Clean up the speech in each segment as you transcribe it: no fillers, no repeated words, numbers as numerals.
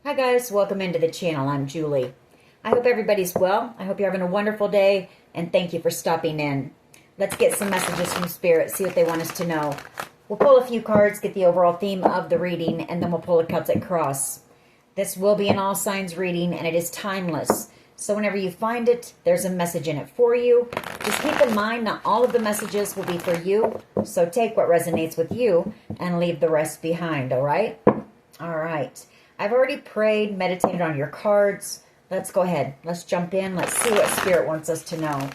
Hi guys, welcome into the channel. I'm Julie. I hope everybody's well. I hope you're having a wonderful day, and thank you for stopping in. Let's get some messages from Spirit, see what they want us to know. We'll pull a few cards, get the overall theme of the reading, and then we'll pull a Celtic cross. This will be an all signs reading, and it is timeless. So whenever you find it, there's a message in it for you. Just keep in mind, not all of the messages will be for you. So take what resonates with you and leave the rest behind, all right? All right. I've already prayed, meditated on your cards. Let's go ahead. Let's jump in. Let's see what Spirit wants us to know.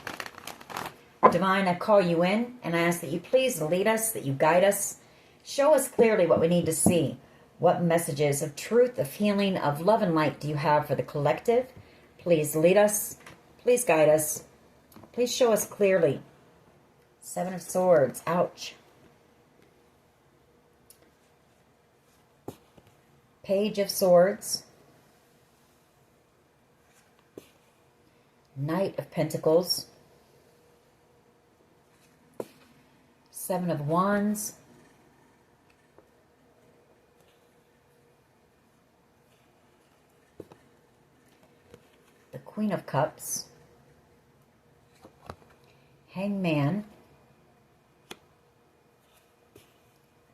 Divine, I call you in, and I ask that you please lead us, that you guide us. Show us clearly what we need to see. What messages of truth, of healing, of love and light do you have for the collective? Please lead us. Please guide us. Please show us clearly. Seven of Swords. Ouch. Page of Swords. Knight of Pentacles. Seven of Wands. The Queen of Cups. Hangman.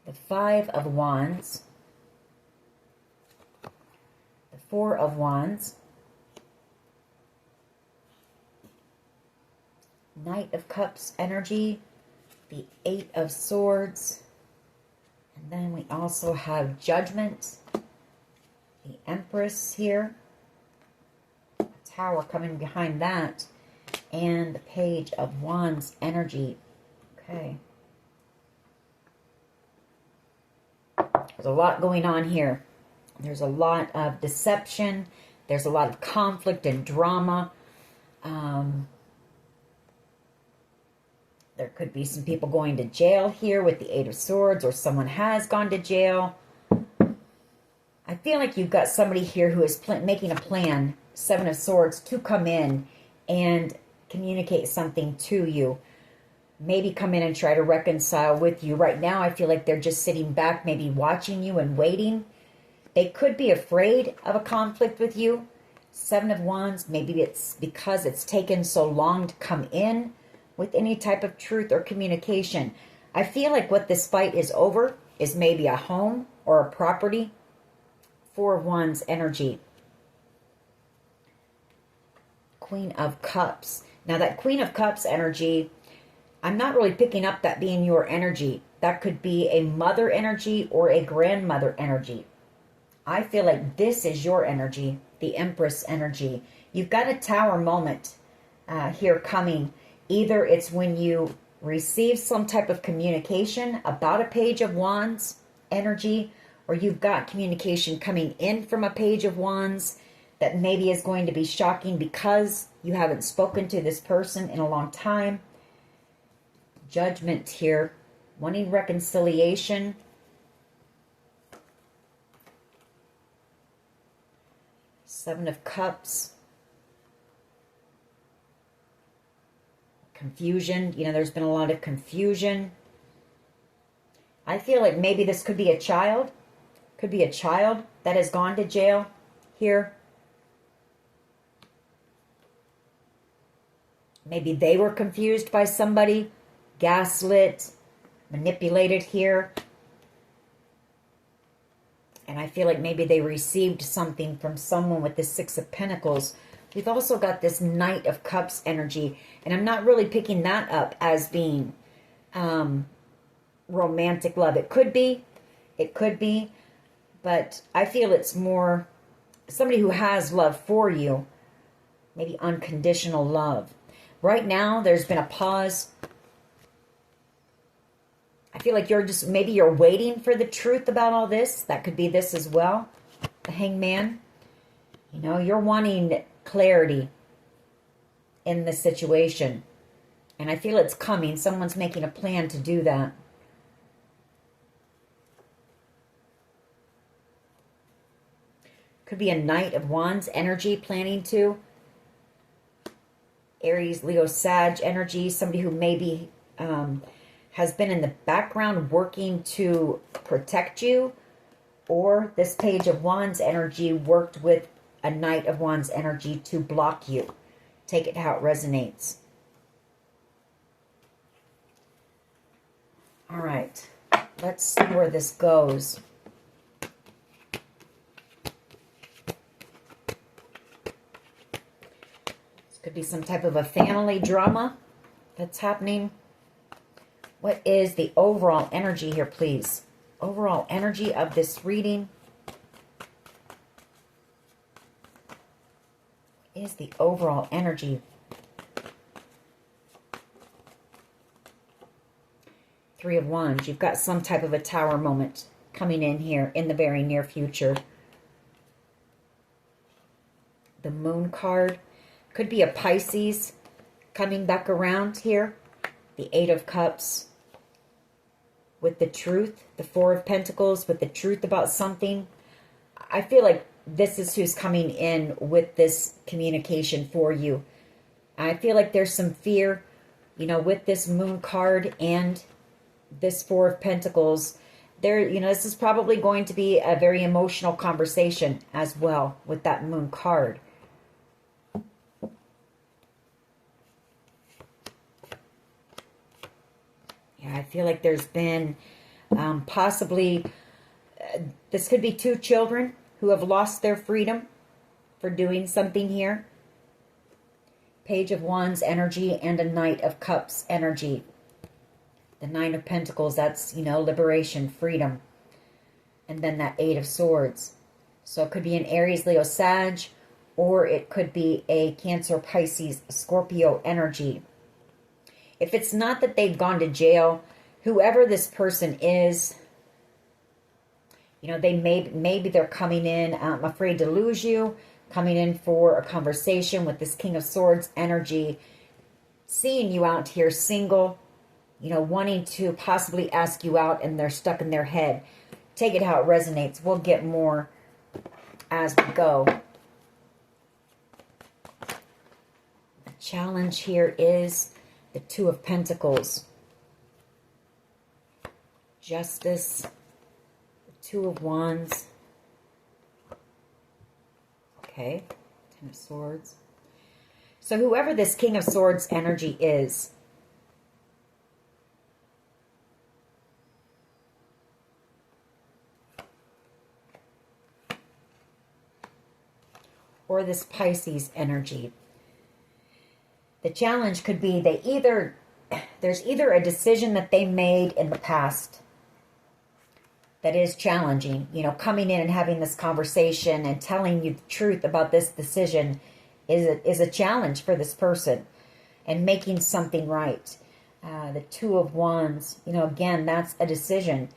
The Five of Wands. The Four of Wands. Knight of Cups energy. The Eight of Swords. And then we also have Judgment. The Empress here. A Tower coming behind that. And the Page of Wands energy. Okay. There's a lot going on here. There's a lot of deception. There's a lot of conflict and drama. There could be some people going to jail here with the Eight of Swords, or someone has gone to jail. I feel like you've got somebody here who is making a plan, Seven of Swords, to come in and communicate something to you. Maybe come in and try to reconcile with you. Right now, I feel like they're just sitting back, maybe watching you and waiting. They could be afraid of a conflict with you. Seven of Wands, maybe it's because it's taken so long to come in with any type of truth or communication. I feel like what this fight is over is maybe a home or a property. Four of Wands energy. Queen of Cups. Now that Queen of Cups energy, I'm not really picking up that being your energy. That could be a mother energy or a grandmother energy. I feel like this is your energy, the Empress energy. You've got a Tower moment here coming. Either it's when you receive some type of communication about a Page of Wands energy, or you've got communication coming in from a Page of Wands that maybe is going to be shocking because you haven't spoken to this person in a long time. Judgment here, wanting reconciliation. Seven of Cups. Confusion. You know, there's been a lot of confusion. I feel like maybe this could be a child. Could be a child that has gone to jail here. Maybe they were confused by somebody, gaslit, manipulated here. And I feel like maybe they received something from someone with the Six of Pentacles. We've also got this Knight of Cups energy. And I'm not really picking that up as being romantic love. It could be. It could be. But I feel it's more somebody who has love for you. Maybe unconditional love. Right now, there's been a pause. I feel like maybe you're waiting for the truth about all this. That could be this as well. The Hangman. You know, you're wanting clarity in the situation. And I feel it's coming. Someone's making a plan to do that. Could be a Knight of Wands energy planning to. Aries, Leo, Sag energy. Somebody who maybe has been in the background working to protect you Or this Page of Wands energy worked with a Knight of Wands energy to block you. Take it how it resonates. All right. Let's see where this goes. This could be some type of a family drama that's happening. What is the overall energy here, please? Overall energy of this reading. What is the overall energy? Three of Wands. You've got some type of a tower moment coming in here in the very near future. The Moon card. Could be a Pisces coming back around here. The Eight of Cups. With the truth. The Four of Pentacles with the truth about something. I feel like this is who's coming in with this communication for you. I feel like there's some fear, you know, with this Moon card and this Four of Pentacles. There, you know, this is probably going to be a very emotional conversation as well with that Moon card. Yeah, I feel like there's been possibly, this could be two children who have lost their freedom for doing something here. Page of Wands energy and a Knight of Cups energy. The Nine of Pentacles, that's, you know, liberation, freedom. And then that Eight of Swords. So it could be an Aries, Leo, Sag, or it could be a Cancer, Pisces, Scorpio energy. If it's not that they've gone to jail, whoever this person is, you know, they maybe they're coming in, afraid to lose you, coming in for a conversation with this King of Swords energy, seeing you out here single, you know, wanting to possibly ask you out, and they're stuck in their head. Take it how it resonates. We'll get more as we go. The challenge here is the Two of Pentacles. Justice. The Two of Wands. Okay. Ten of Swords. So whoever this King of Swords energy is, or this Pisces energy, the challenge could be there's either a decision that they made in the past that is challenging, you know, coming in and having this conversation and telling you the truth about this decision is a challenge for this person, and making something right. The Two of Wands, you know, again, that's a decision.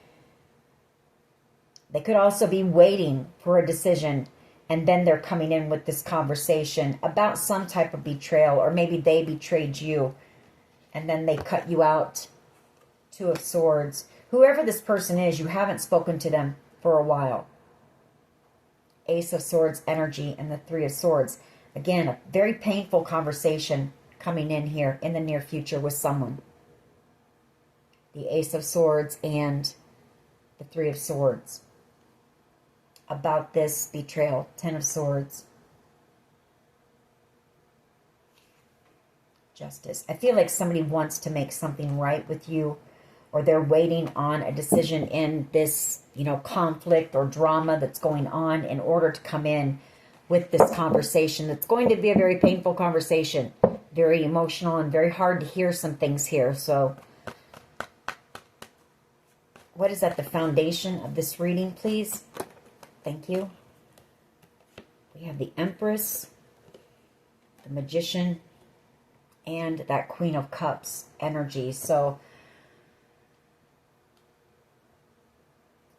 They could also be waiting for a decision, and then they're coming in with this conversation about some type of betrayal, or maybe they betrayed you and then they cut you out. Two of Swords. Whoever this person is, you haven't spoken to them for a while. Ace of Swords energy and the Three of Swords. Again, a very painful conversation coming in here in the near future with someone. The Ace of Swords and the Three of Swords. About this betrayal. Ten of Swords. Justice. I feel like somebody wants to make something right with you, or they're waiting on a decision in this, you know, conflict or drama that's going on in order to come in with this conversation. It's going to be a very painful conversation, very emotional, and very hard to hear some things here. So what is at the foundation of this reading, please? Thank you. We have the Empress, the Magician, and that Queen of Cups energy. So,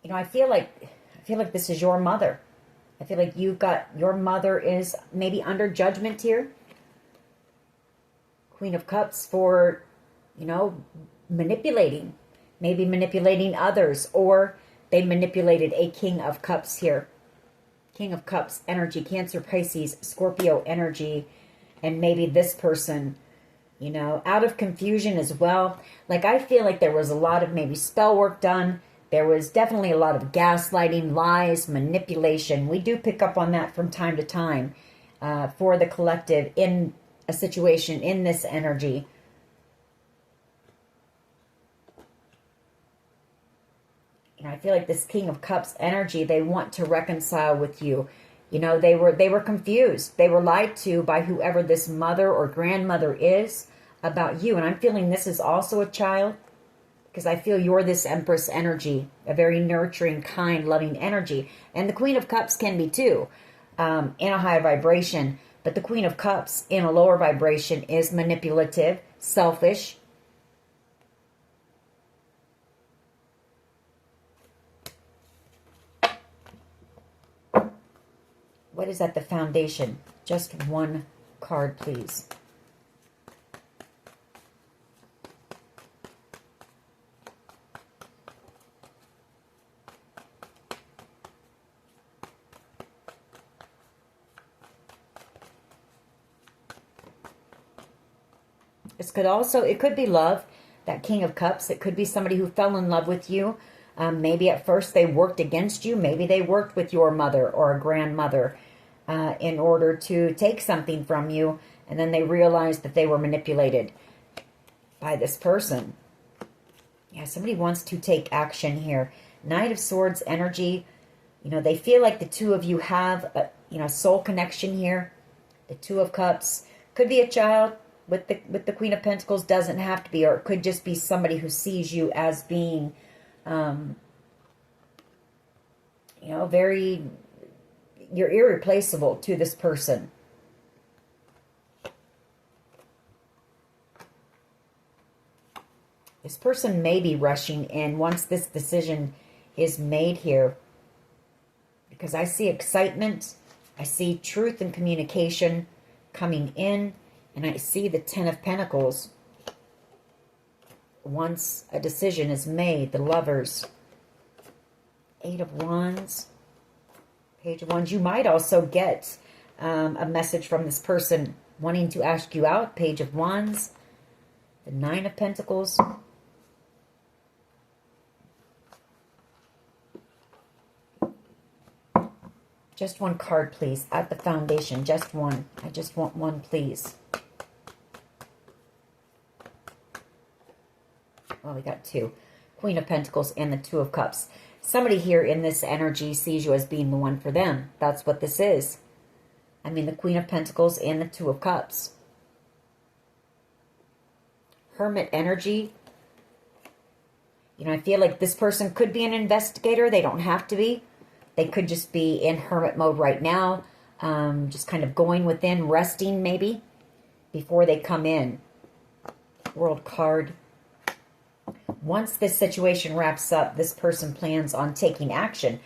you know, I feel like this is your mother. I feel like your mother is maybe under judgment here. Queen of Cups for, you know, maybe manipulating others, or they manipulated a King of Cups here. King of Cups energy, Cancer, Pisces, Scorpio energy, and maybe this person, you know, out of confusion as well. Like, I feel like there was a lot of maybe spell work done. There was definitely a lot of gaslighting, lies, manipulation. We do pick up on that from time to time for the collective in a situation, in this energy. You know, I feel like this King of Cups energy, they want to reconcile with you. You know, they were confused. They were lied to by whoever this mother or grandmother is about you. And I'm feeling this is also a child, because I feel you're this Empress energy, a very nurturing, kind, loving energy. And the Queen of Cups can be too, in a high vibration. But the Queen of Cups in a lower vibration is manipulative, selfish. What is at the foundation? Just one card, please. It could be love, that King of Cups. It could be somebody who fell in love with you. Maybe at first they worked against you. Maybe they worked with your mother or a grandmother in order to take something from you. And then they realized that they were manipulated by this person. Yeah, somebody wants to take action here. Knight of Swords energy. You know, they feel like the two of you have a soul connection here. The Two of Cups. Could be a child with the Queen of Pentacles. Doesn't have to be. Or it could just be somebody who sees you as being, you're irreplaceable to this person. This person may be rushing in once this decision is made here, because I see excitement, I see truth and communication coming in, and I see the Ten of Pentacles. Once a decision is made, the Lovers, Eight of Wands, Page of Wands. You might also get a message from this person wanting to ask you out. Page of Wands, the Nine of Pentacles. Just one card, please, at the foundation. Just one. I just want one, please. Well, we got two. Queen of Pentacles and the Two of Cups. Somebody here in this energy sees you as being the one for them. That's what this is. I mean, the Queen of Pentacles and the Two of Cups. Hermit energy. You know, I feel like this person could be an investigator. They don't have to be. They could just be in hermit mode right now. Just kind of going within, resting maybe, before they come in. World card. Once this situation wraps up, this person plans on taking action.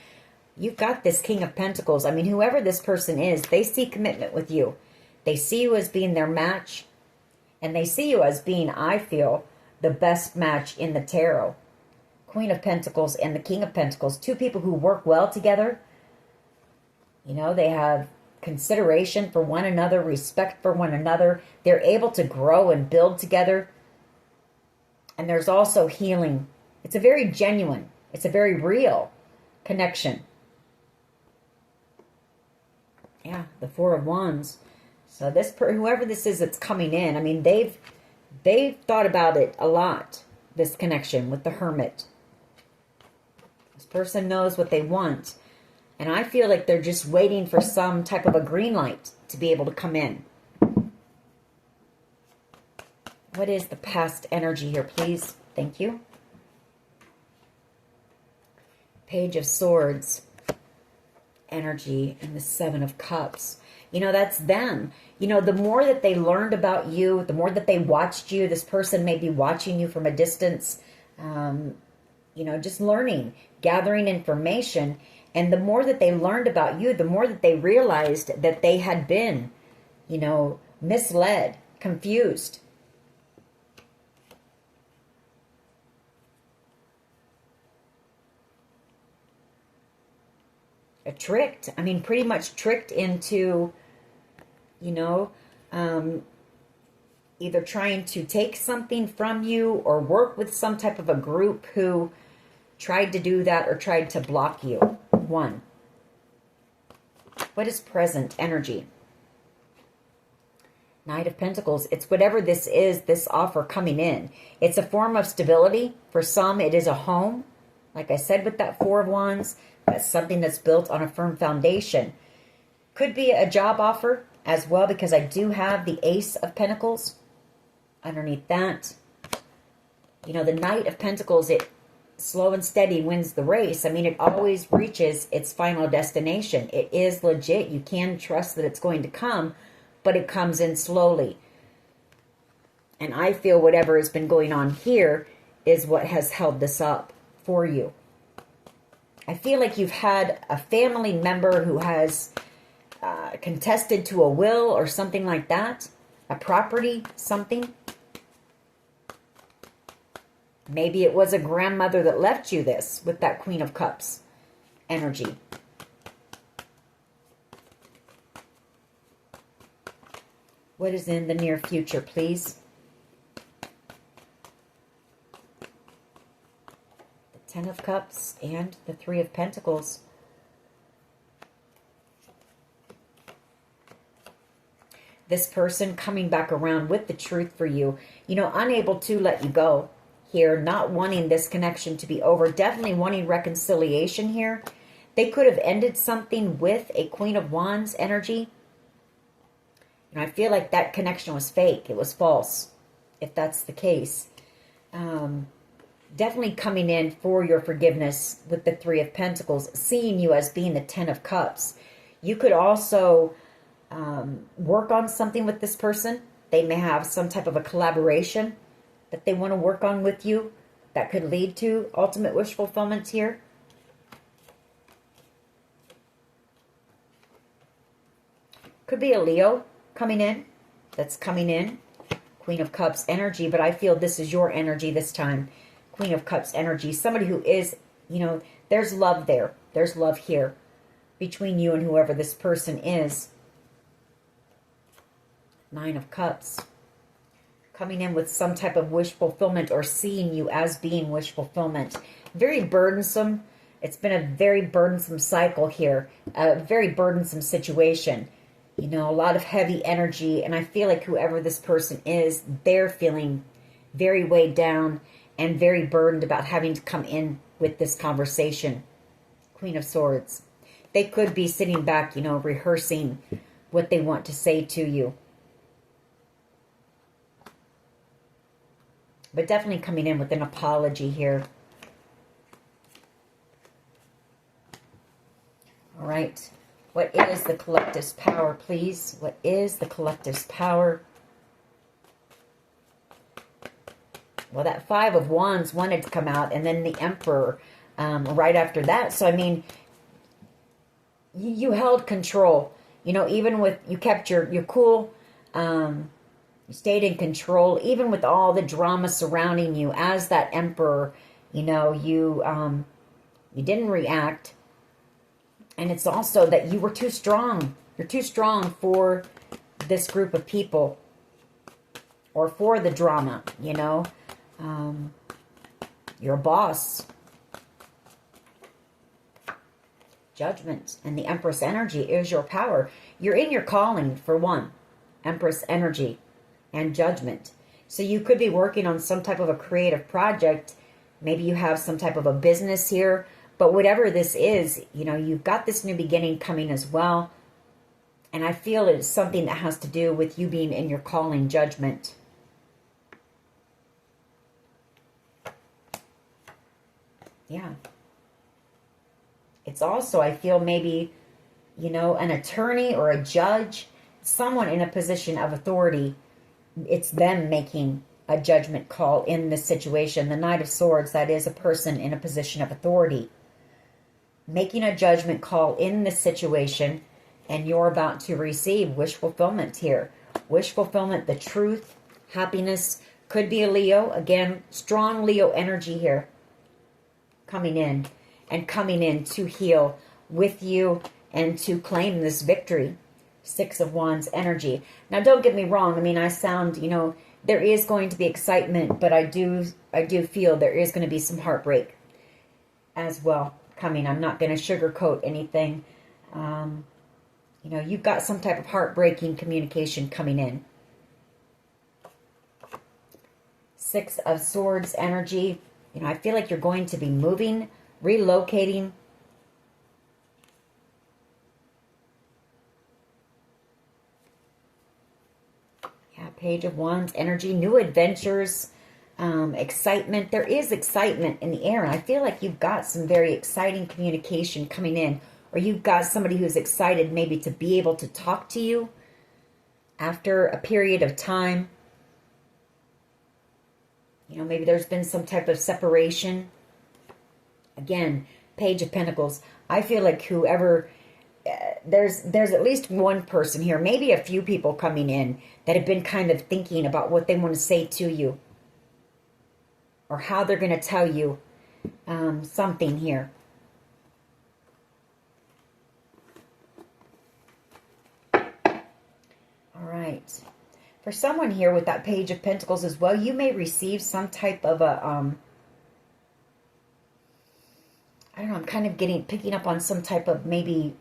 You've got this King of Pentacles. I mean, whoever this person is, they see commitment with you. They see you as being their match. And they see you as being, I feel, the best match in the tarot. Queen of Pentacles and the King of Pentacles. Two people who work well together. You know, they have consideration for one another, respect for one another. They're able to grow and build together. And there's also healing. It's a very genuine, it's a very real connection. Yeah, the Four of Wands. So this whoever this is that's coming in, I mean, they've thought about it a lot, this connection with the Hermit. This person knows what they want. And I feel like they're just waiting for some type of a green light to be able to come in. What is the past energy here, please? Thank you. Page of Swords energy and the Seven of Cups. You know, that's them. You know, the more that they learned about you, the more that they watched you, this person may be watching you from a distance, you know, just learning, gathering information. And the more that they learned about you, the more that they realized that they had been, you know, misled, confused. Tricked. I mean, pretty much tricked into, you know, either trying to take something from you or work with some type of a group who tried to do that or tried to block you. 1. What is present energy? Knight of Pentacles. It's whatever this is, this offer coming in. It's a form of stability. For some, it is a home. Like I said with that Four of Wands, that's something that's built on a firm foundation. Could be a job offer as well, because I do have the Ace of Pentacles underneath that. You know, the Knight of Pentacles, it slow and steady wins the race. I mean, it always reaches its final destination. It is legit. You can trust that it's going to come, but it comes in slowly. And I feel whatever has been going on here is what has held this up for you. I feel like you've had a family member who has contested to a will or something like that. A property, something. Maybe it was a grandmother that left you this with that Queen of Cups energy. What is in the near future, please? The Ten of Cups and the Three of Pentacles. This person coming back around with the truth for you. You know, unable to let you go here. Not wanting this connection to be over. Definitely wanting reconciliation here. They could have ended something with a Queen of Wands energy. And I feel like that connection was fake. It was false, if that's the case. Definitely coming in for your forgiveness with the Three of Pentacles, seeing you as being the Ten of Cups. You could also work on something with this person. They may have some type of a collaboration that they want to work on with you that could lead to ultimate wish fulfillment here. Could be a Leo coming in. That's coming in. Queen of Cups energy, but I feel this is your energy this time. Queen of Cups energy. Somebody who is, you know, there's love there. There's love here between you and whoever this person is. Nine of Cups. Coming in with some type of wish fulfillment or seeing you as being wish fulfillment. Very burdensome. It's been a very burdensome cycle here. A very burdensome situation. You know, a lot of heavy energy. And I feel like whoever this person is, they're feeling very weighed down and very burdened about having to come in with this conversation. Queen of Swords. They could be sitting back, you know, rehearsing what they want to say to you. But definitely coming in with an apology here. All right. What is the collective's power, please? What is the collective's power? Well, that Five of Wands wanted to come out, and then the Emperor right after that. So, I mean, you held control. You know, even with, you kept your cool. You stayed in control, even with all the drama surrounding you as that Emperor. You know, you didn't react. And it's also that you were too strong. You're too strong for this group of people. Or for the drama, you know. You're a boss. Judgment. And the Empress energy is your power. You're in your calling, for one. Empress energy. And Judgment. So you could be working on some type of a creative project. Maybe you have some type of a business here. But whatever this is, you know, you've got this new beginning coming as well. And I feel it's something that has to do with you being in your calling, Judgment. Yeah. It's also, I feel, maybe, you know, an attorney or a judge, someone in a position of authority. It's them making a judgment call in this situation. The Knight of Swords, that is a person in a position of authority. Making a judgment call in this situation, and you're about to receive wish fulfillment here. Wish fulfillment, the truth, happiness. Could be a Leo. Again, strong Leo energy here. Coming in. And coming in to heal with you and to claim this victory. Six of Wands energy. Now, don't get me wrong. I mean, I sound, you know, there is going to be excitement, but I do feel there is going to be some heartbreak. as well coming. I'm not going to sugarcoat anything. You know, you've got some type of heartbreaking communication coming in. Six of Swords energy. You know, I feel like you're going to be moving, relocating. Yeah, Page of Wands energy, new adventures, excitement. There is excitement in the air, and I feel like you've got some very exciting communication coming in, or you've got somebody who's excited maybe to be able to talk to you after a period of time. You know, maybe there's been some type of separation. Again, Page of Pentacles. I feel like whoever, there's at least one person here, maybe a few people coming in that have been kind of thinking about what they want to say to you, or how they're going to tell you something here. All right. For someone here with that Page of Pentacles as well, you may receive some type of a, I don't know, I'm kind of picking up on some type of maybe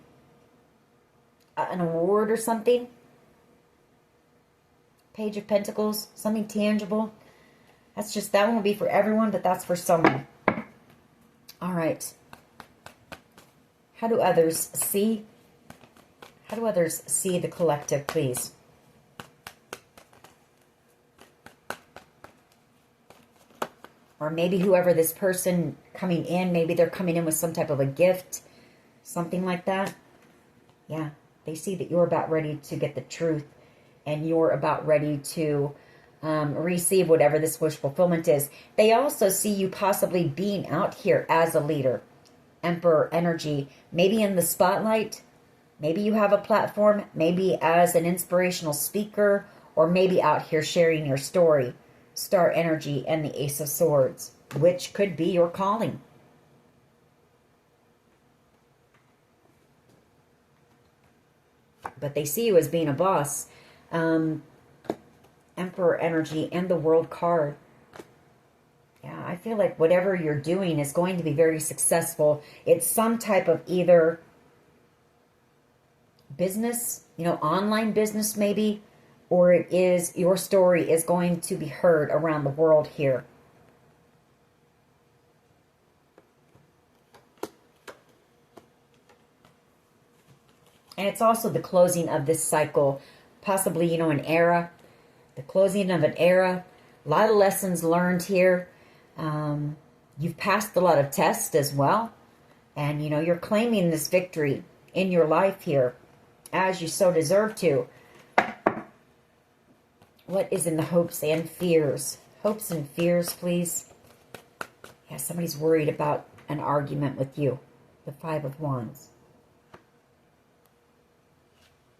an award or something. Page of Pentacles, something tangible. That won't be for everyone, but that's for someone. All right. How do others see? How do others see the collective, please? Or maybe whoever this person coming in, maybe they're coming in with some type of a gift, something like that. Yeah, they see that you're about ready to get the truth, and you're about ready to receive whatever this wish fulfillment is. They also see you possibly being out here as a leader. Emperor energy, maybe in the spotlight, maybe you have a platform, maybe as an inspirational speaker, or maybe out here sharing your story. Star energy and the Ace of Swords, which could be your calling. But they see you as being a boss. Emperor energy and the World card. Yeah, I feel like whatever you're doing is going to be very successful. It's some type of either business, you know, online business maybe, or it is your story is going to be heard around the world here. And it's also the closing of this cycle, possibly, you know, an era, the closing of an era. A lot of lessons learned here. You've passed a lot of tests as well. And, you know, you're claiming this victory in your life here, as you so deserve to. What is in the hopes and fears? Hopes and fears, please. Yeah, somebody's worried about an argument with you. The Five of Wands.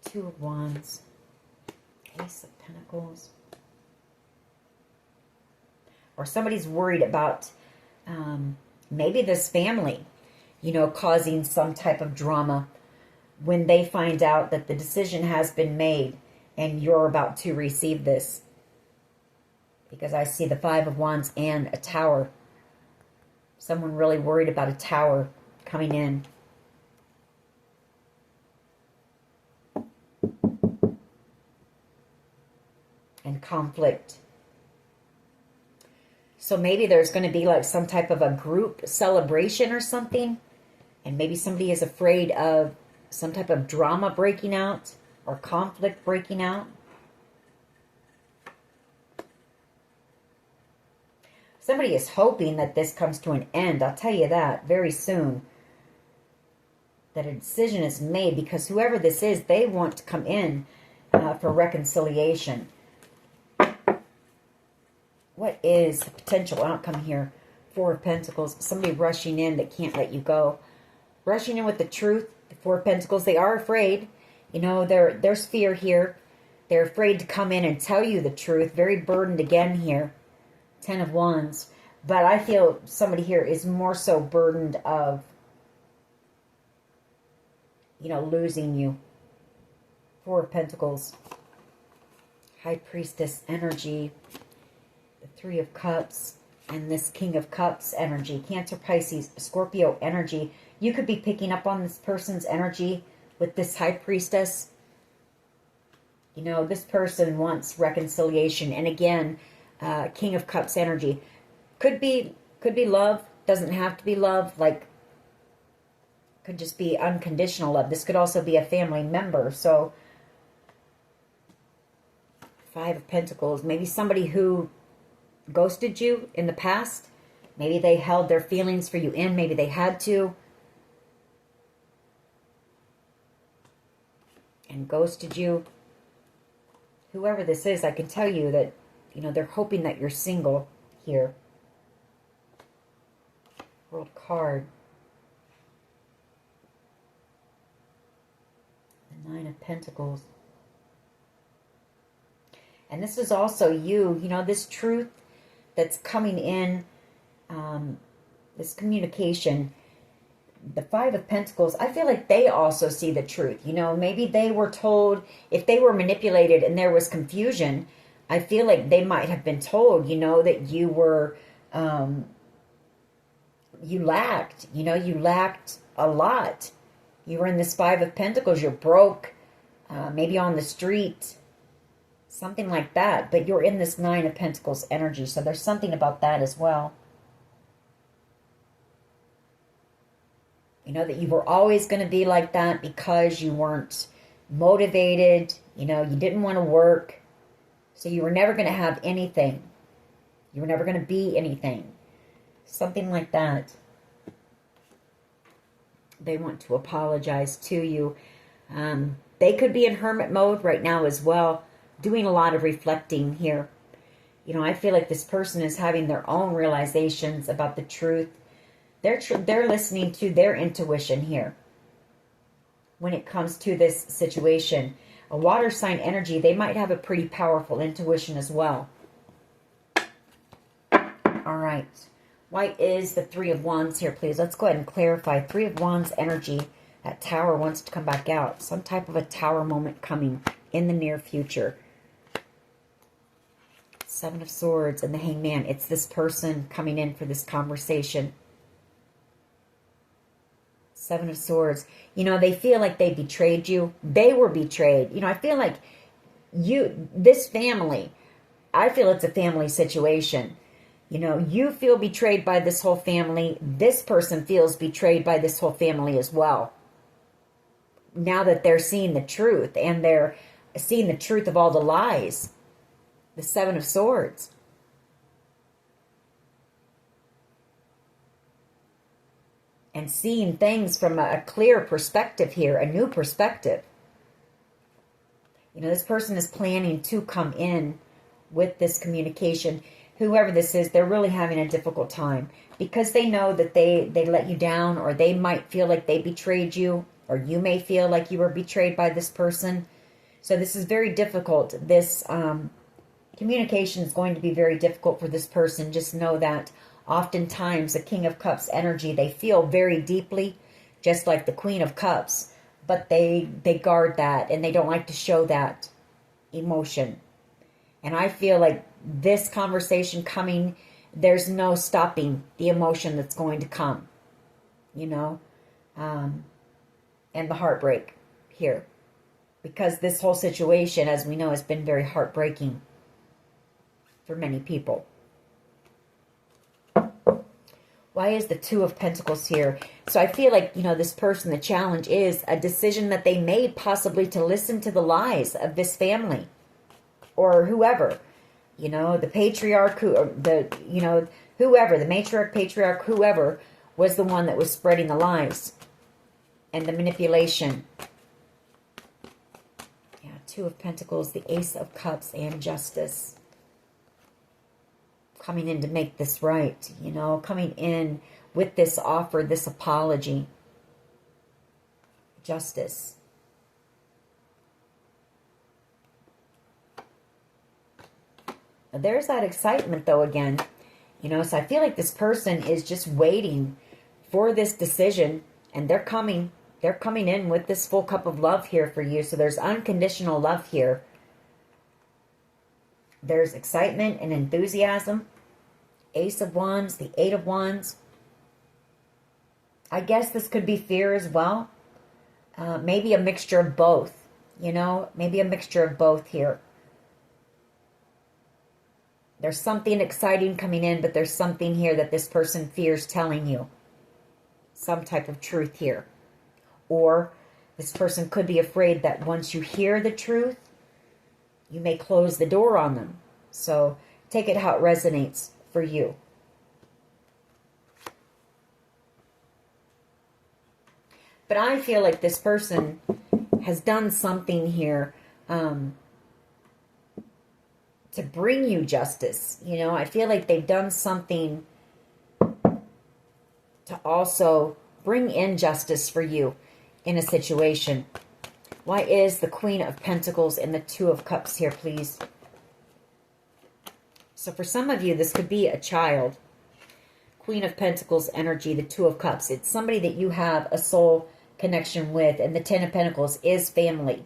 Two of Wands. Ace of Pentacles. Or somebody's worried about maybe this family, you know, causing some type of drama when they find out that the decision has been made and you're about to receive this. Because I see the Five of Wands and a Tower. Someone really worried about a Tower coming in. And conflict. So maybe there's going to be like some type of a group celebration or something. And maybe somebody is afraid of some type of drama breaking out. Or conflict breaking out. Somebody is hoping that this comes to an end. I'll tell you that very soon. That a decision is made, because whoever this is, they want to come in for reconciliation. What is the potential outcome here? Four of Pentacles. Somebody rushing in that can't let you go. Rushing in with the truth. The Four of Pentacles. They are afraid. You know, there's fear here. They're afraid to come in and tell you the truth. Very burdened again here. Ten of Wands. But I feel somebody here is more so burdened of, you know, losing you. Four of Pentacles. High Priestess energy. The Three of Cups. And this King of Cups energy, Cancer, Pisces, Scorpio energy. You could be picking up on this person's energy with this High Priestess. You know, this person wants reconciliation. And again, King of Cups energy. Could be love. Doesn't have to be love. Like, could just be unconditional love. This could also be a family member. So, Five of Pentacles. Maybe somebody who ghosted you in the past. Maybe they held their feelings for you in. Maybe they had to. And ghosted you. Whoever this is, I can tell you that, you know, they're hoping that you're single here. World card. The Nine of Pentacles. And this is also you know, this truth that's coming in, this communication. The Five of Pentacles, I feel like they also see the truth. You know, maybe they were told, if they were manipulated and there was confusion, I feel like they might have been told, you know, that you were, you lacked, you know, you lacked a lot. You were in this Five of Pentacles, you're broke, maybe on the street, something like that. But you're in this Nine of Pentacles energy, so there's something about that as well. You know, that you were always going to be like that because you weren't motivated. You know, you didn't want to work. So you were never going to have anything. You were never going to be anything. Something like that. They want to apologize to you. They could be in hermit mode right now as well, doing a lot of reflecting here. You know, I feel like this person is having their own realizations about the truth. They're listening to their intuition here when it comes to this situation. A water sign energy, they might have a pretty powerful intuition as well. All right. Why is the Three of Wands here, please? Let's go ahead and clarify. Three of Wands energy. That Tower wants to come back out. Some type of a Tower moment coming in the near future. Seven of Swords and the Hangman. It's this person coming in for this conversation. Seven of Swords. You know, they feel like they betrayed you. They were betrayed. You know, I feel like this family, I feel it's a family situation. You know, you feel betrayed by this whole family. This person feels betrayed by this whole family as well. Now that they're seeing the truth and they're seeing the truth of all the lies. The Seven of Swords. And seeing things from a clear perspective here, a new perspective. You know, this person is planning to come in with this communication. Whoever this is, they're really having a difficult time because they know that they let you down, or they might feel like they betrayed you, or you may feel like you were betrayed by this person. So this is very difficult. This communication is going to be very difficult for this person. Just know that oftentimes the King of Cups energy, they feel very deeply, just like the Queen of Cups, but they guard that and they don't like to show that emotion. And I feel like this conversation coming, there's no stopping the emotion that's going to come, you know, and the heartbreak here. Because this whole situation, as we know, has been very heartbreaking for many people. Why is the Two of Pentacles here? So I feel like, you know, this person, the challenge is a decision that they made possibly to listen to the lies of this family or whoever, you know, the patriarch, whoever, the matriarch, patriarch, whoever was the one that was spreading the lies and the manipulation. Yeah, Two of Pentacles, the Ace of Cups, and Justice. Coming in to make this right, you know, coming in with this offer, this apology. Justice. There's that excitement, though, again. You know, so I feel like this person is just waiting for this decision, and they're coming in with this full cup of love here for you. So there's unconditional love here. There's excitement and enthusiasm. Ace of Wands, the Eight of Wands. I guess this could be fear as well. Maybe a mixture of both. You know, maybe a mixture of both here. There's something exciting coming in, but there's something here that this person fears telling you. Some type of truth here. Or this person could be afraid that once you hear the truth, you may close the door on them. So take it how it resonates for you. But I feel like this person has done something here to bring you justice. You know, I feel like they've done something to also bring in justice for you in a situation. Why is the Queen of Pentacles and the Two of Cups here, please? So for some of you, this could be a child. Queen of Pentacles energy, the Two of Cups. It's somebody that you have a soul connection with, and the Ten of Pentacles is family.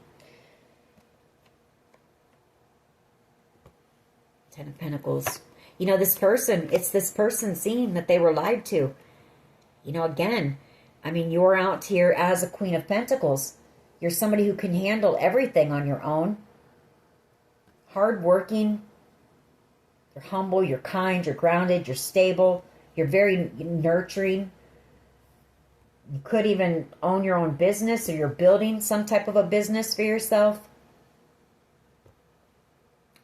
Ten of Pentacles. You know, this person, it's this person seeing that they were lied to. You know, again, I mean, you're out here as a Queen of Pentacles. You're somebody who can handle everything on your own. Hardworking. You're humble, you're kind, you're grounded, you're stable. You're very nurturing. You could even own your own business, or you're building some type of a business for yourself.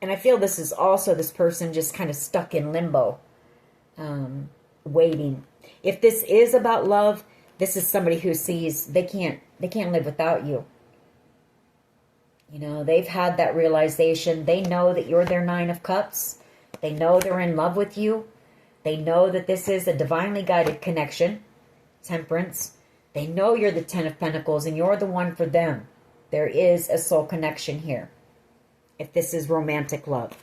And I feel this is also this person just kind of stuck in limbo, waiting. If this is about love, this is somebody who sees they can't live without you. You know, they've had that realization. They know that you're their Nine of Cups. They know they're in love with you. They know that this is a divinely guided connection. Temperance. They know you're the Ten of Pentacles and you're the one for them. There is a soul connection here. If this is romantic love.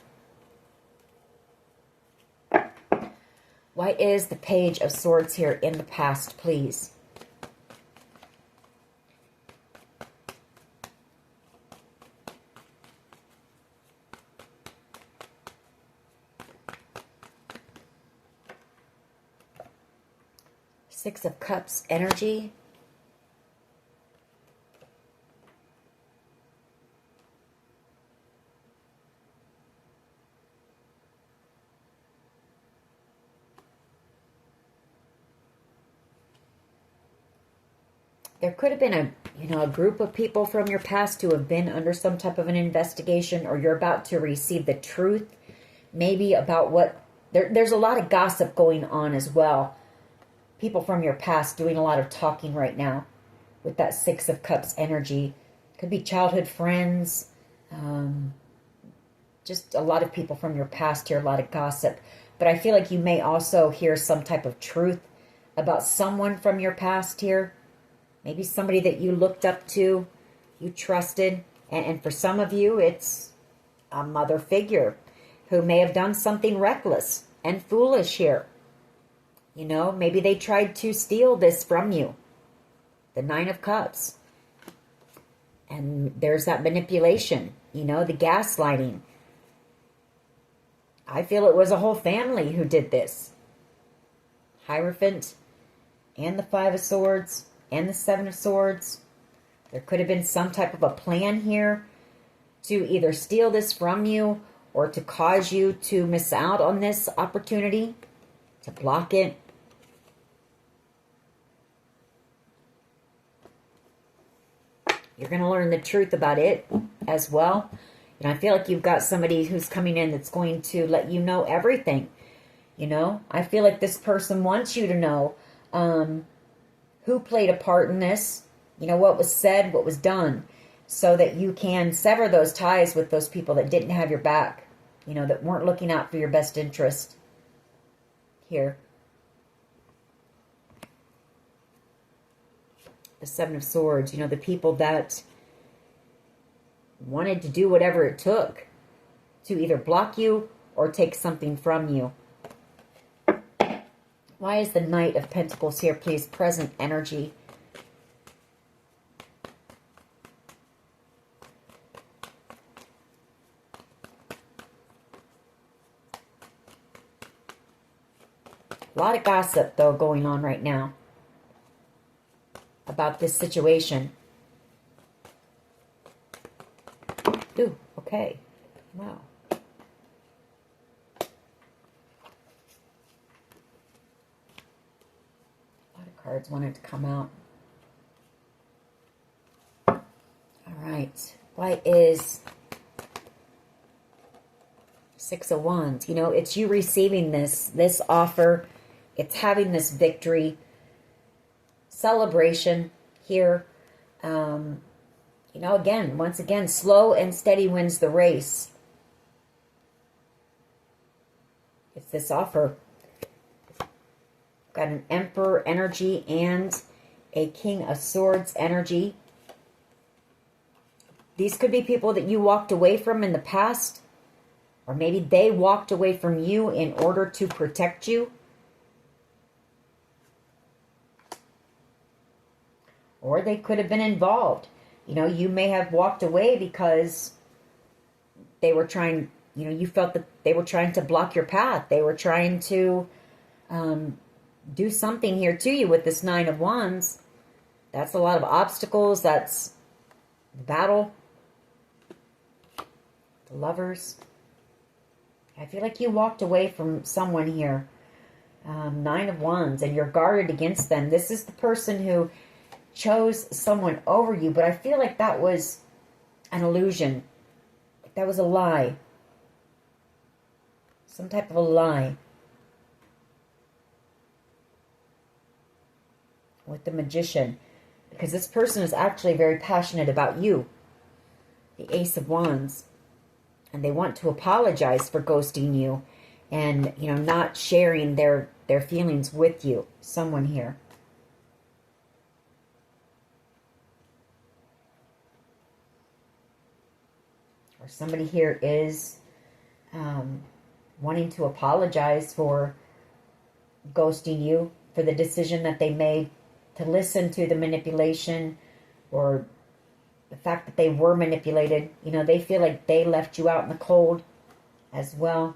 Why is the Page of Swords here in the past, please? Six of Cups energy. There could have been a group of people from your past who have been under some type of an investigation, or you're about to receive the truth, maybe about what there's a lot of gossip going on as well. People from your past doing a lot of talking right now with that Six of Cups energy. Could be childhood friends, just a lot of people from your past here, a lot of gossip. But I feel like you may also hear some type of truth about someone from your past here. Maybe somebody that you looked up to, you trusted. And for some of you, it's a mother figure who may have done something reckless and foolish here. You know, maybe they tried to steal this from you. The Nine of Cups. And there's that manipulation, you know, the gaslighting. I feel it was a whole family who did this. Hierophant and the Five of Swords and the Seven of Swords. There could have been some type of a plan here to either steal this from you or to cause you to miss out on this opportunity, to block it. You're going to learn the truth about it as well. And I feel like you've got somebody who's coming in that's going to let you know everything. You know, I feel like this person wants you to know who played a part in this, you know, what was said, what was done, so that you can sever those ties with those people that didn't have your back, you know, that weren't looking out for your best interest here. The Seven of Swords, you know, the people that wanted to do whatever it took to either block you or take something from you. Why is the Knight of Pentacles here, please? Present energy. A lot of gossip, though, going on right now about this situation. Ooh, okay. Wow. A lot of cards wanted to come out. All right. Why is Six of Wands? You know, it's you receiving this offer. It's having this victory. Celebration here. You know, again, once again, slow and steady wins the race. It's this offer. Got an Emperor energy and a King of Swords energy. These could be people that you walked away from in the past. Or maybe they walked away from you in order to protect you. Or they could have been involved. You know, you may have walked away because they were trying, you know, you felt that they were trying to block your path. They were trying to do something here to you with this Nine of Wands. That's a lot of obstacles. That's battle. The Lovers. I feel like you walked away from someone here. Nine of Wands, and you're guarded against them. This is the person who chose someone over you, but I feel like that was an illusion. That was a lie. Some type of a lie. With the Magician. Because this person is actually very passionate about you. The Ace of Wands. And they want to apologize for ghosting you. And, you know, not sharing their feelings with you. Someone here. Or somebody here is wanting to apologize for ghosting you, for the decision that they made to listen to the manipulation or the fact that they were manipulated. You know, they feel like they left you out in the cold as well.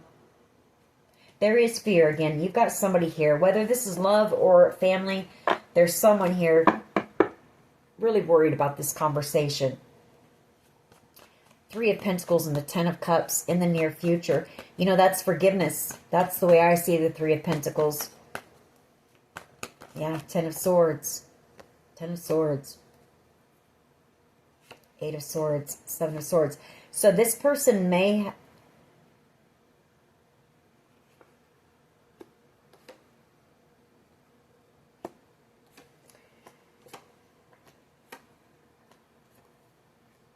There is fear again. You've got somebody here, whether this is love or family, there's someone here really worried about this conversation. Three of Pentacles and the Ten of Cups in the near future. You know, that's forgiveness. That's the way I see the Three of Pentacles. Yeah, Ten of Swords. Ten of Swords. Eight of Swords. Seven of Swords. So this person may...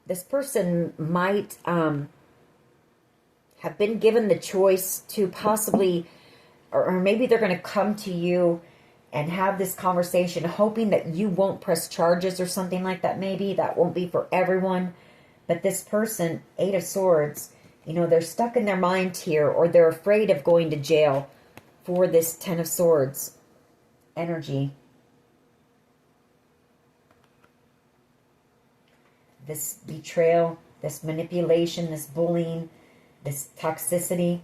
This person might have been given the choice to possibly, or maybe they're going to come to you and have this conversation hoping that you won't press charges or something like that. Maybe that won't be for everyone. But this person, Eight of Swords, you know, they're stuck in their mind here, or they're afraid of going to jail for this Ten of Swords energy. This betrayal, this manipulation, this bullying, this toxicity.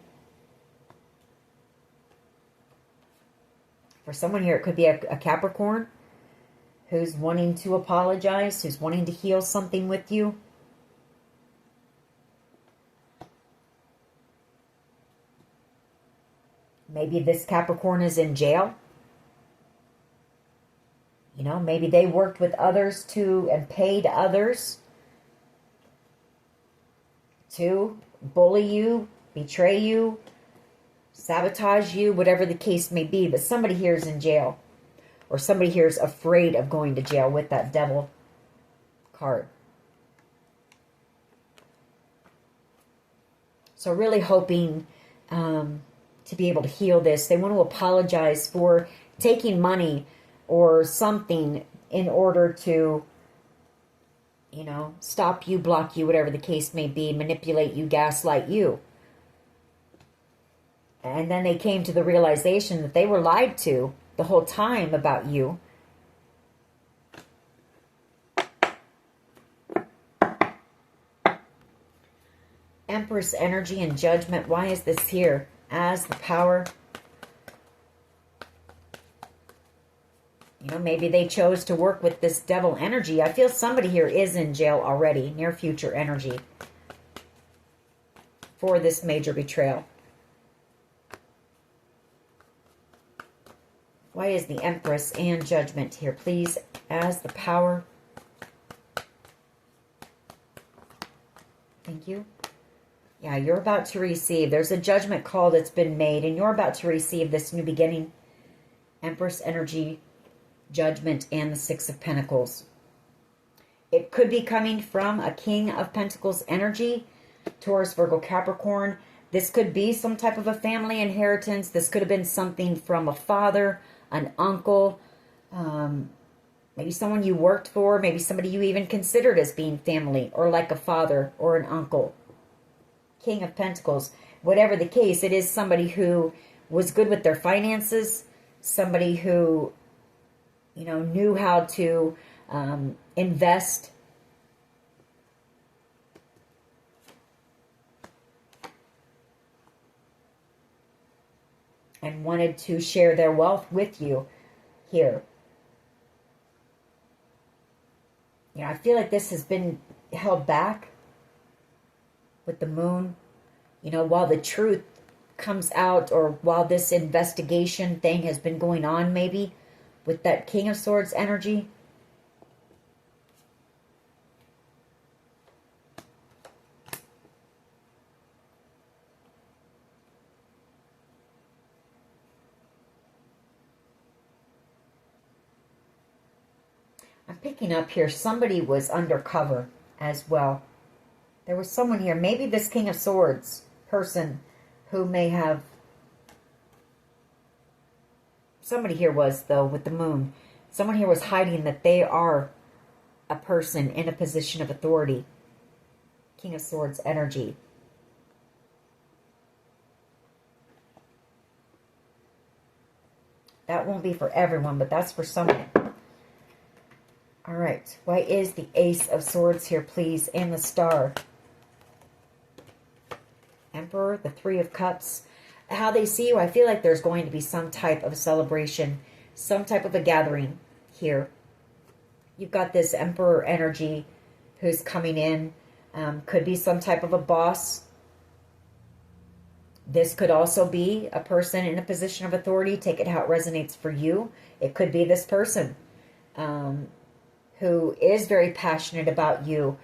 For someone here, it could be a Capricorn who's wanting to apologize, who's wanting to heal something with you. Maybe this Capricorn is in jail. You know, maybe they worked with others and paid others to bully you, betray you, sabotage you, whatever the case may be. But somebody here is in jail. Or somebody here is afraid of going to jail with that Devil card. So really hoping to be able to heal this. They want to apologize for taking money or something in order to, you know, stop you, block you, whatever the case may be, manipulate you, gaslight you. And then they came to the realization that they were lied to the whole time about you. Empress energy and Judgment. Why is this here? As the Power. maybe they chose to work with this devil energy. I feel somebody here is in jail already, near future energy, for this major betrayal. Why is the Empress and Judgment here, please, as the power? Thank you. Yeah, you're about to receive. There's a judgment call that's been made, and you're about to receive this new beginning. Empress energy, Judgment, and the Six of Pentacles. It could be coming from a King of Pentacles energy, Taurus, Virgo, Capricorn. This could be some type of a family inheritance. This could have been something from a father, an uncle, maybe someone you worked for, maybe somebody you even considered as being family, or like a father or an uncle. King of Pentacles. Whatever the case, it is somebody who was good with their finances, somebody who, you know, knew how to invest. And wanted to share their wealth with you here. You know, I feel like this has been held back with the moon. You know, while the truth comes out, or while this investigation thing has been going on, maybe with that King of Swords energy. I'm picking up here somebody was undercover as well. There was someone here, maybe this King of Swords person, who may have... Somebody here was, though, with the moon. Someone here was hiding that they are a person in a position of authority. King of Swords energy. That won't be for everyone, but that's for someone. All right. Why is the Ace of Swords here, please, and the Star? Emperor, the Three of Cups. How they see you, I feel like there's going to be some type of a celebration, some type of a gathering here. You've got this Emperor energy who's coming in. Could be some type of a boss. This could also be a person in a position of authority. Take it how it resonates for you. It could be this person who is very passionate about you,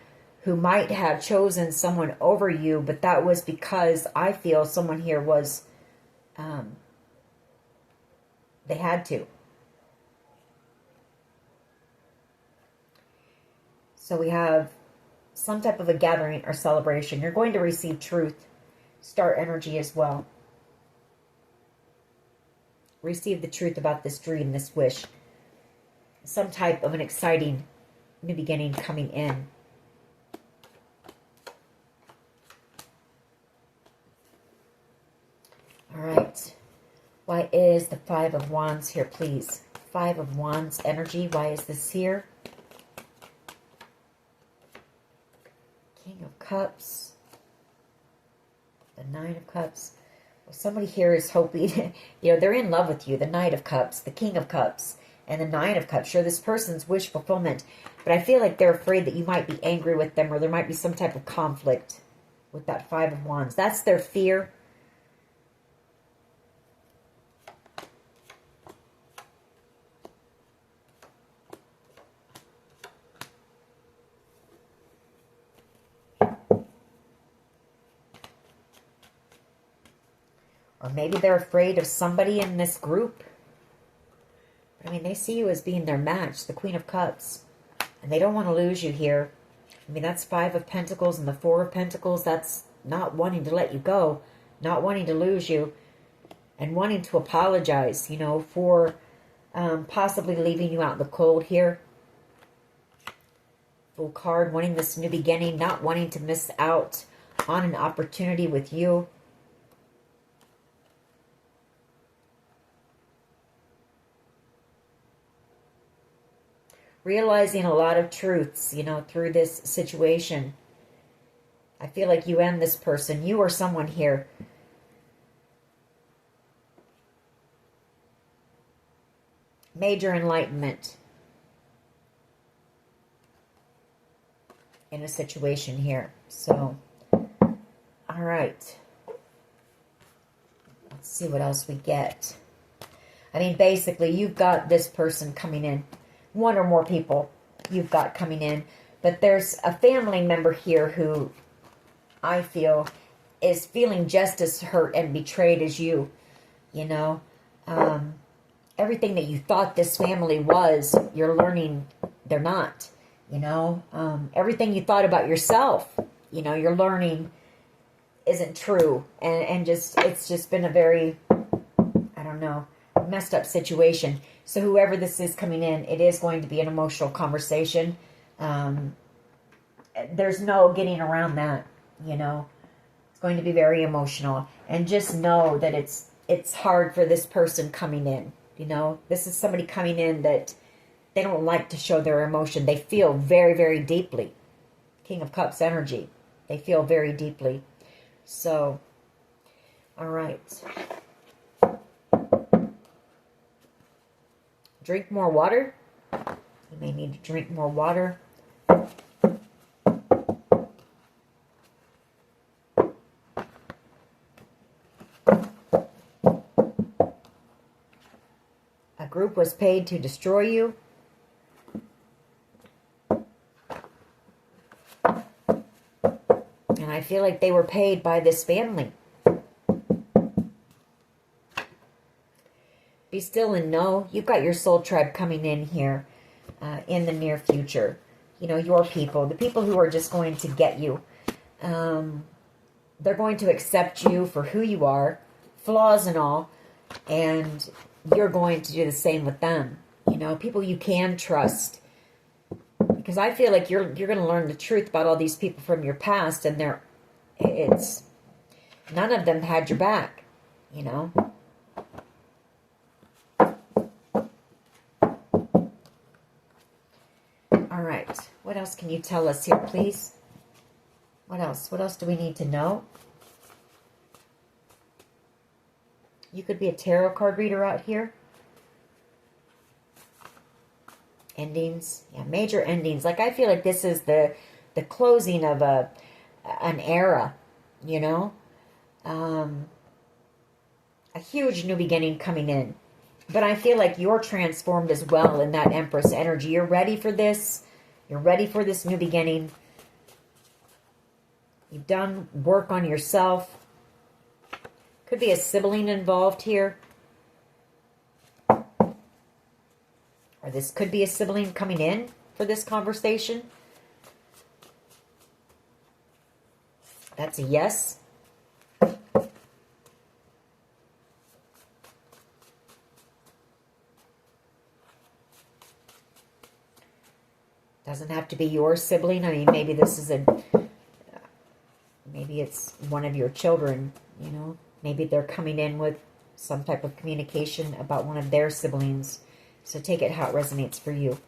who might have chosen someone over you, but that was because I feel someone here was, they had to. So we have some type of a gathering or celebration. You're going to receive truth, Star energy as well. Receive the truth about this dream, this wish. Some type of an exciting new beginning coming in. All right. Why is the Five of Wands here, please? Five of Wands energy. Why is this here? King of Cups. The Nine of Cups. Well, somebody here is hoping, you know, they're in love with you. The Knight of Cups, the King of Cups, and the Nine of Cups. Sure, this person's wish fulfillment. But I feel like they're afraid that you might be angry with them, or there might be some type of conflict with that Five of Wands. That's their fear. Or maybe they're afraid of somebody in this group. I mean, they see you as being their match, the Queen of Cups. And they don't want to lose you here. I mean, that's Five of Pentacles and the Four of Pentacles. That's not wanting to let you go, not wanting to lose you, and wanting to apologize, you know, for possibly leaving you out in the cold here. Full card, wanting this new beginning, not wanting to miss out on an opportunity with you. Realizing a lot of truths, you know, through this situation. I feel like you and this person, you or someone here, Major enlightenment in a situation here. So, all right. Let's see what else we get. I mean, basically, you've got this person coming in. One or more people you've got coming in. But there's a family member here who I feel is feeling just as hurt and betrayed as you. You know, everything that you thought this family was, you're learning they're not. You know, everything you thought about yourself, you know, you're learning isn't true. And just, it's just been a very, I don't know, messed up situation. So whoever this is coming in, it is going to be an emotional conversation. There's no getting around that, you know. It's going to be very emotional. And just know that it's hard for this person coming in, you know. This is somebody coming in that they don't like to show their emotion. They feel very, very deeply. King of Cups energy. They feel very deeply. So, all right. Drink more water. You may need to drink more water. A group was paid to destroy you. And I feel like they were paid by this family. Be still and know you've got your soul tribe coming in here in the near future. You know, your people, the people who are just going to get you. They're going to accept you for who you are, flaws and all, and you're going to do the same with them. You know, people you can trust. Because I feel like you're going to learn the truth about all these people from your past, and it's none of them had your back, you know. All right. What else can you tell us here, please? What else? What else do we need to know? You could be a tarot card reader out here. Endings. Yeah, major endings. Like, I feel like this is the closing of an era, you know? A huge new beginning coming in. But I feel like you're transformed as well in that Empress energy. You're ready for this. You're ready for this new beginning. You've done work on yourself. Could be a sibling involved here. Or this could be a sibling coming in for this conversation. That's a yes. Doesn't have to be your sibling. I mean, maybe this is maybe it's one of your children, you know. Maybe they're coming in with some type of communication about one of their siblings. So take it how it resonates for you.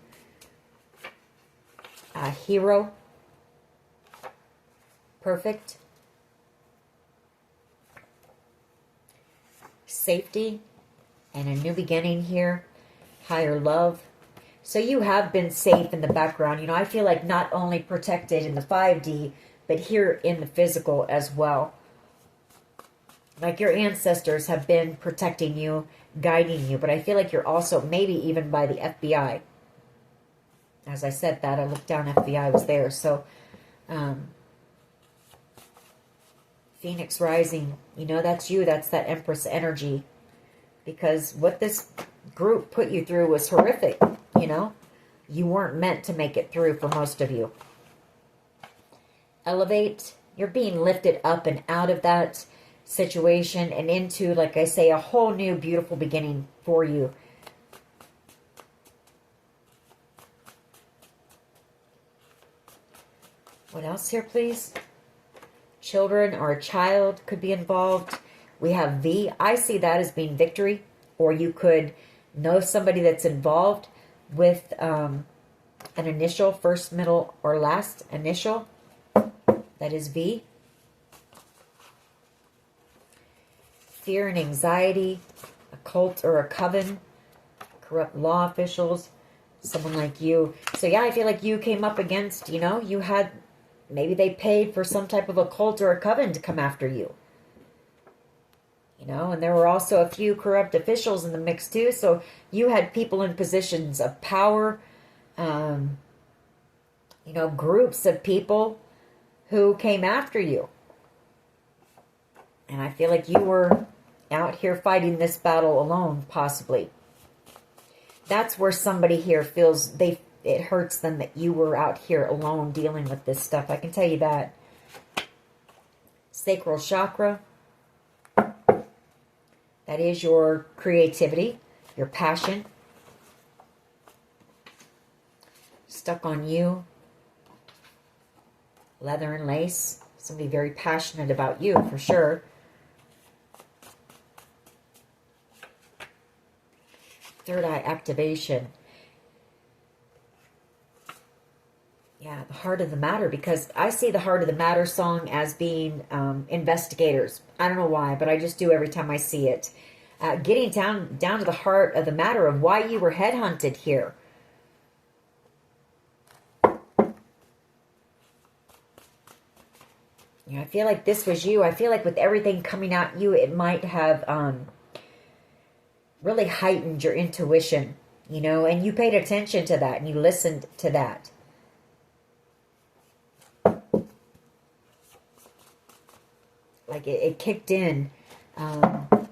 Hero. Perfect. Safety. And a new beginning here. Higher love. So you have been safe in the background. You know, I feel like not only protected in the 5D, but here in the physical as well. Like your ancestors have been protecting you, guiding you. But I feel like you're also maybe even by the FBI. As I said that, I looked down, FBI was there. So, Phoenix rising, you know, that's you. That's that Empress energy. Because what this group put you through was horrific, you know. You weren't meant to make it through for most of you. Elevate. You're being lifted up and out of that situation and into, like I say, a whole new beautiful beginning for you. What else here, please? Children or a child could be involved. We have V. I see that as being victory, or you could know somebody that's involved with an initial, first, middle, or last initial. That is V. Fear and anxiety, a cult or a coven, corrupt law officials, someone like you. So yeah, I feel like you came up against, you had, maybe they paid for some type of a cult or a coven to come after you. And there were also a few corrupt officials in the mix too. So you had people in positions of power, groups of people who came after you. And I feel like you were out here fighting this battle alone, possibly. That's where somebody here feels it hurts them that you were out here alone dealing with this stuff. I can tell you that. Sacral chakra. That is your creativity, your passion. Stuck on you. Leather and lace. Somebody very passionate about you, for sure. Third eye activation. Yeah, the heart of the matter, because I see the heart of the matter song as being investigators. I don't know why, but I just do every time I see it. Getting down to the heart of the matter of why you were headhunted here. I feel like this was you. I feel like with everything coming at you, it might have really heightened your intuition, and you paid attention to that and you listened to that. Like it kicked in, and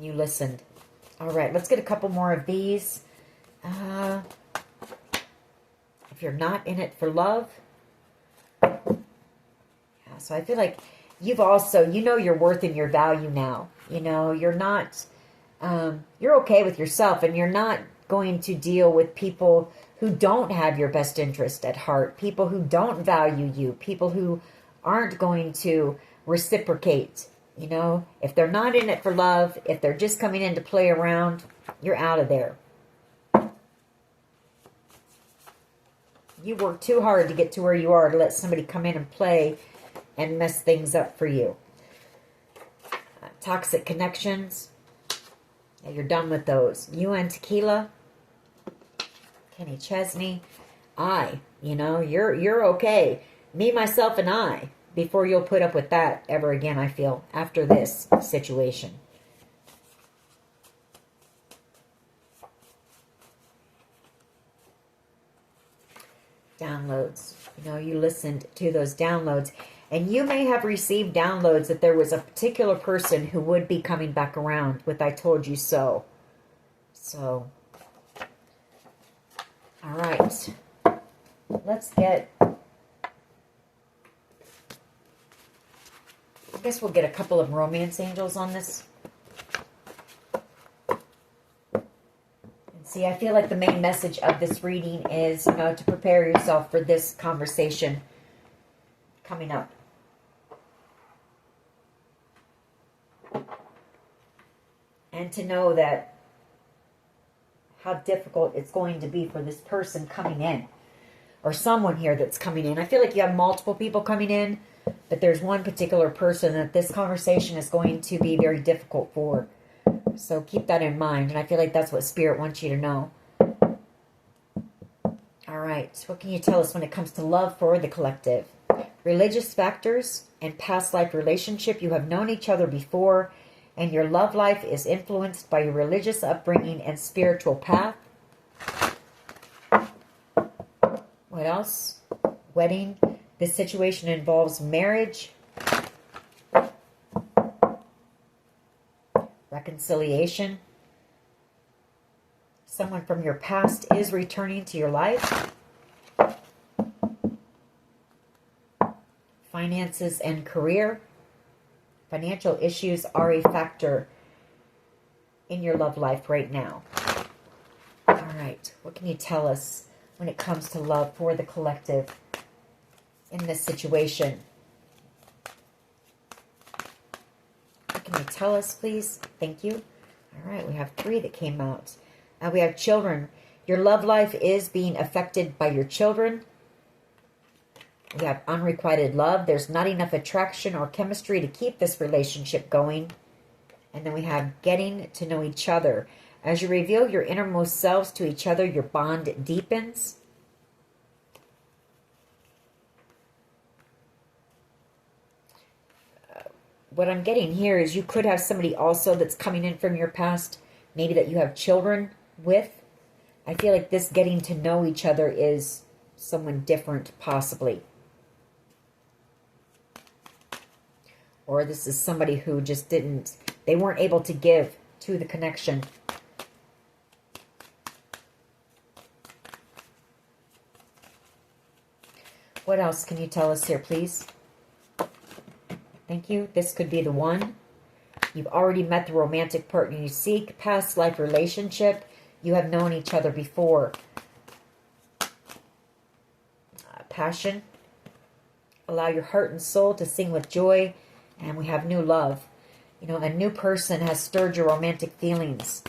you listened. All right, let's get a couple more of these. If you're not in it for love. Yeah, so I feel like you've also, your worth and your value now. You're not, you're okay with yourself, and you're not going to deal with people who don't have your best interest at heart, people who don't value you, people who aren't going to reciprocate. If they're not in it for love, if they're just coming in to play around, you're out of there. You work too hard to get to where you are to let somebody come in and play and mess things up for you. Toxic connections. Yeah, you're done with those. You and Tequila. Kenny Chesney. You're okay. Me, myself, and I. Before you'll put up with that ever again, I feel, after this situation. Downloads. You listened to those downloads. And you may have received downloads that there was a particular person who would be coming back around with I told you so. So, all right. Let's get... I guess we'll get a couple of romance angels on this. And see, I feel like the main message of this reading is, to prepare yourself for this conversation coming up. And to know that how difficult it's going to be for this person coming in. Or someone here that's coming in. I feel like you have multiple people coming in. But there's one particular person that this conversation is going to be very difficult for. So keep that in mind. And I feel like that's what Spirit wants you to know. All right. What can you tell us when it comes to love for the collective? Religious factors and past life relationship. You have known each other before. And your love life is influenced by your religious upbringing and spiritual path. What else? Wedding. This situation involves marriage, reconciliation. Someone from your past is returning to your life. Finances and career. Financial issues are a factor in your love life right now. All right, what can you tell us when it comes to love for the collective in this situation? What can you tell us, please? Thank you. All right, we have 3 that came out. We have children. Your love life is being affected by your children. We have unrequited love. There's not enough attraction or chemistry to keep this relationship going. And then we have getting to know each other. As you reveal your innermost selves to each other, your bond deepens. What I'm getting here is you could have somebody also that's coming in from your past, maybe that you have children with. I feel like this getting to know each other is someone different, possibly. Or this is somebody who just they weren't able to give to the connection. What else can you tell us here, please? Thank you. This could be the one. You've already met the romantic partner you seek. Past life relationship. You have known each other before. Passion. Allow your heart and soul to sing with joy. And we have new love. You know, a new person has stirred your romantic feelings.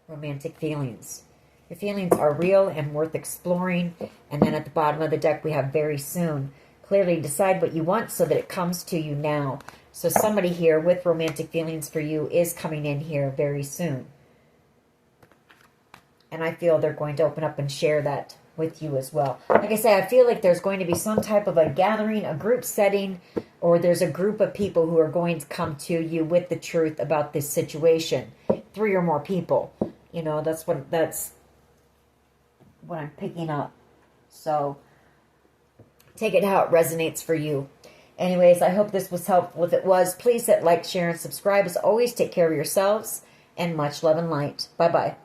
Romantic feelings. Your feelings are real and worth exploring. And then at the bottom of the deck, we have very soon. Clearly decide what you want so that it comes to you now. So somebody here with romantic feelings for you is coming in here very soon. And I feel they're going to open up and share that with you as well. Like I say, I feel like there's going to be some type of a gathering, a group setting, or there's a group of people who are going to come to you with the truth about this situation. 3 or more people. You know, that's what I'm picking up. So take it how it resonates for you. Anyways, I hope this was helpful. If it was, please hit like, share, and subscribe. As always, take care of yourselves, and much love and light. Bye-bye.